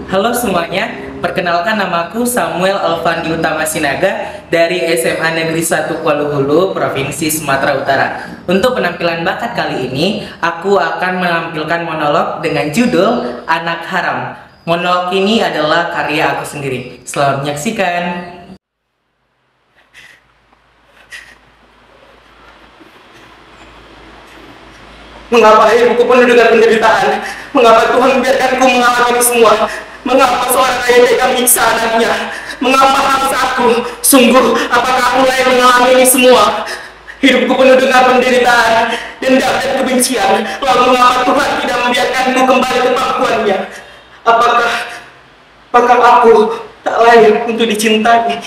Halo semuanya, perkenalkan namaku Samuel Alfandi Utama Sinaga dari SMA Negeri 1 Kuala Hulu, Provinsi Sumatera Utara. Untuk penampilan bakat kali ini, aku akan menampilkan monolog dengan judul Anak Haram. Monolog ini adalah karya aku sendiri. Selamat menyaksikan. Mengapa hidupku penuh dengan penderitaan? Mengapa Tuhan membiarkanku mengalami ini semua? Mengapa seorang ayah tega menyiksa anaknya? Mengapa harus aku? Sungguh, apakah aku yang mengalami ini semua? Hidupku penuh dengan penderitaan, dendam dan kebencian. Lalu mengapa Tuhan tidak membiarkanku kembali ke pangkuannya? Apakah aku tak layak untuk dicintai?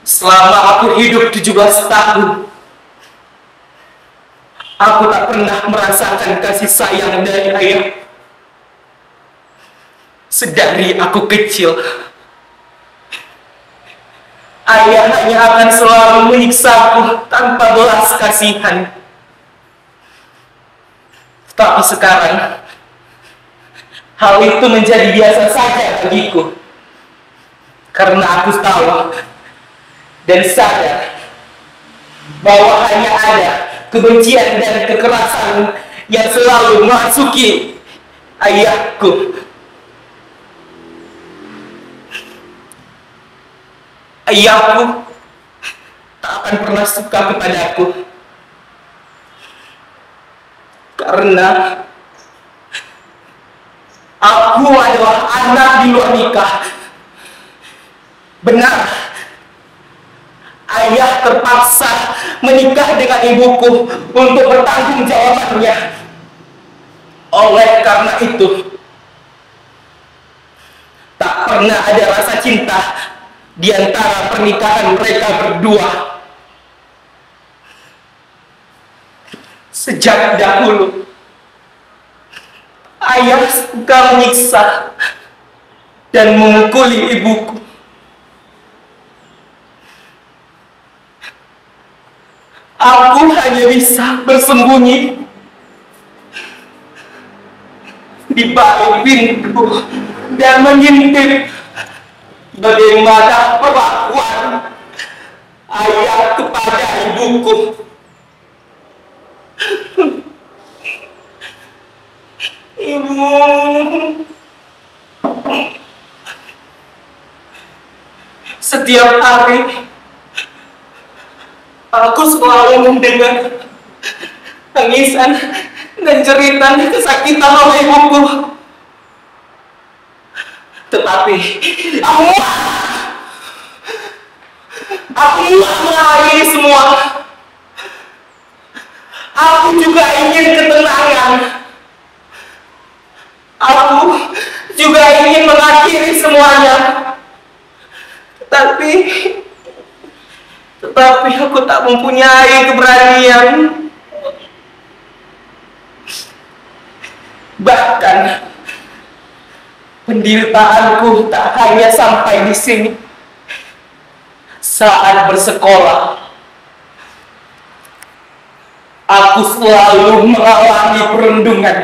Selama aku hidup 17 tahun, aku tak pernah merasakan kasih sayang dari ayah. Sedari aku kecil, ayah hanya akan selalu menyiksaku tanpa belas kasihan. Tapi sekarang, hal itu menjadi biasa saja bagiku. Karena aku tahu dan sadar bahwa hanya ada kebencian dan kekerasan yang selalu memasuki ayahku. Ayahku tak akan pernah suka kepadaku karena aku adalah anak di luar nikah. Benar, ayah terpaksa menikah dengan ibuku untuk bertanggung jawabannya. Oleh karena itu, tak pernah ada rasa cinta di antara pernikahan mereka berdua. Sejak dahulu, ayah suka menyiksa dan memukuli ibuku. Aku hanya bisa bersembunyi di balik pintu dan mengintip bagaimana perlakuan ayah kepada ibuku. Ibu, setiap hari aku selalu mendengar tangisan dan jeritan kesakitan oleh ibuku. Tetapi aku mengalami ini semua. Aku juga ingin ketenangan. Aku juga ingin mengakhiri semuanya. Tetapi aku tak mempunyai keberanian. Bahkan penderitaanku tak hanya sampai di sini. Saat bersekolah, aku selalu mengalami perundungan.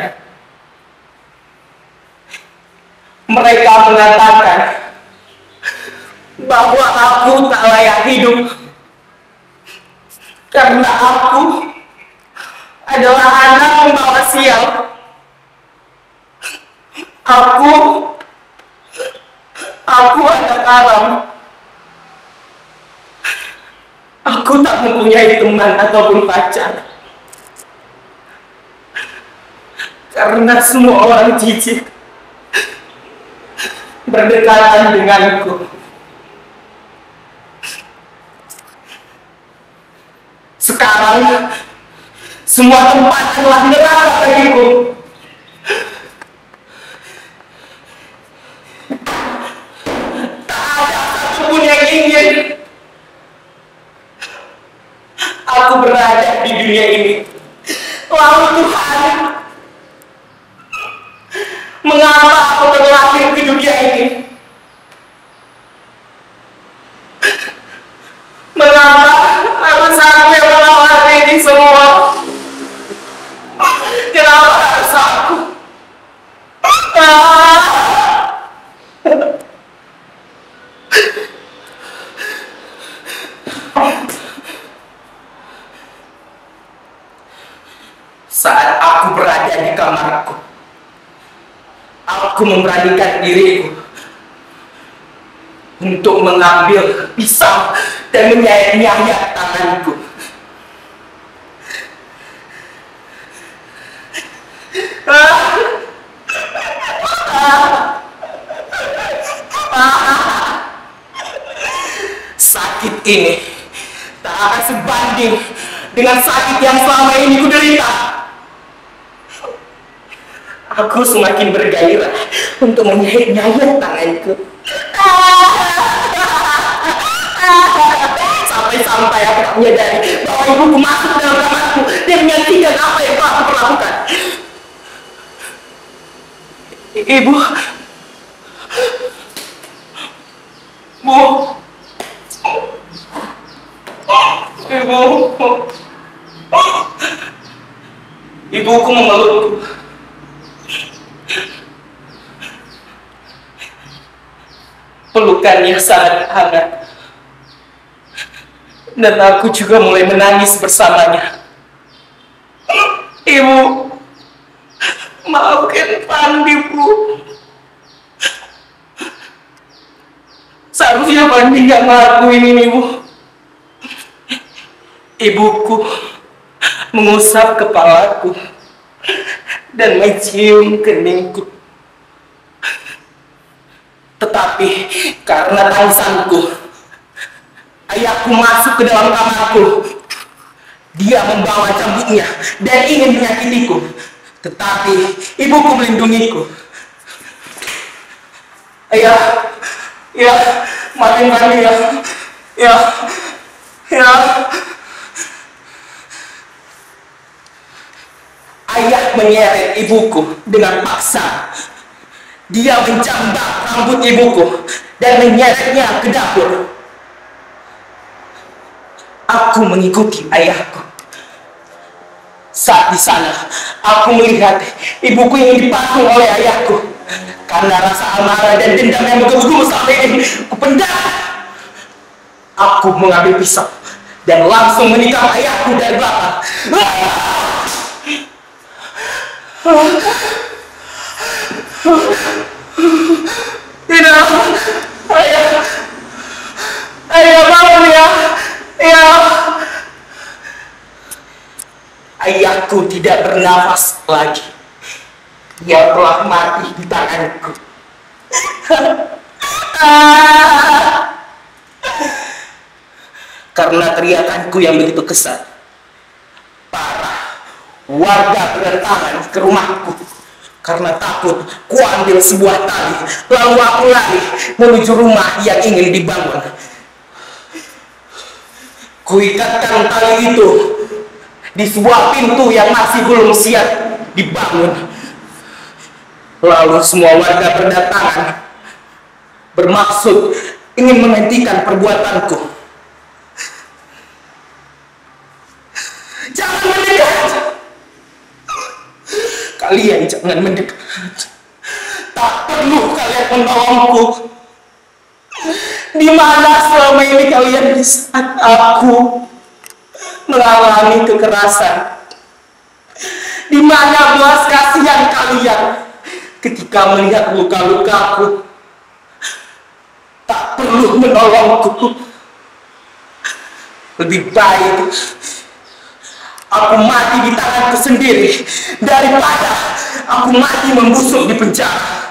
Mereka mengatakan bahwa aku tak layak hidup karena aku adalah anak membawa sial. Aku anak haram. Aku tak mempunyai teman ataupun pacar karena semua orang jijik berdekatan denganku. Sekarang semua tempat adalah neraka bagiku. Tak ada satupun yang ingin aku berada di dunia ini. Lalu Tuhan, mengapa aku terlahir ke dunia ini? Mengapa harus aku yang mengalami di kamarku. Aku memberanikan diriku untuk mengambil pisau dan menyayat-nyayat tanganku. Sakit ini tak akan sebanding dengan sakit yang selama ini kuderita. Aku semakin bergairah untuk menyayat-nyayat tanganku. Sampai-sampai aku tak menyadari bahwa ibuku masuk ke dalam kamarku dan menyaksikan apa yang telah aku lakukan. Ibu, Bu, Ibu, ibuku memelukku. Pelukannya sangat hangat, dan aku juga mulai menangis bersamanya. Ibu, maafkan Pandi, Bu. Seharusnya Pandi nggak ngelakuin ini, Bu. Ibuku mengusap kepalaku dan mencium keningku. Tetapi karena tangisanku, ayahku masuk ke dalam kamarku. Dia membawa cambuknya dan ingin menyakitiku. Tetapi ibuku melindungiku. Ayah, ya, maafin kami ya. Ya. Ayah menyeret ibuku dengan paksa. Dia mencambak rambut ibuku dan menyeretnya ke dapur. Aku mengikuti ayahku. Saat di sana, aku melihat ibuku yang dipasung oleh ayahku. Karena rasa amarah dan dendam yang menggebu-gebu sampai ini, kupendam. Aku mengambil pisau dan langsung menikam ayahku dari belakang. Tidak, ayah bangun ya. Ayahku tidak bernafas lagi. Dia telah mati di tanganku. Karena teriakanku yang begitu kesat, parah warga berdatangan ke rumahku. Karena takut, kuambil sebuah tali, lalu aku lari menuju rumah yang ingin dibangun. Kuikatkan tali itu di sebuah pintu yang masih belum siap dibangun. Lalu semua warga berdatangan, bermaksud ingin menghentikan perbuatanku. Jangan mendekat! Kalian jangan mendekat. Tak perlu kalian menolongku. Di mana selama ini kalian di saat aku mengalami kekerasan? Di mana belas kasihan kalian ketika melihat luka-lukaku? Tak perlu menolongku. Lebih baik aku mati di tanganku sendiri daripada aku mati membusuk di penjara.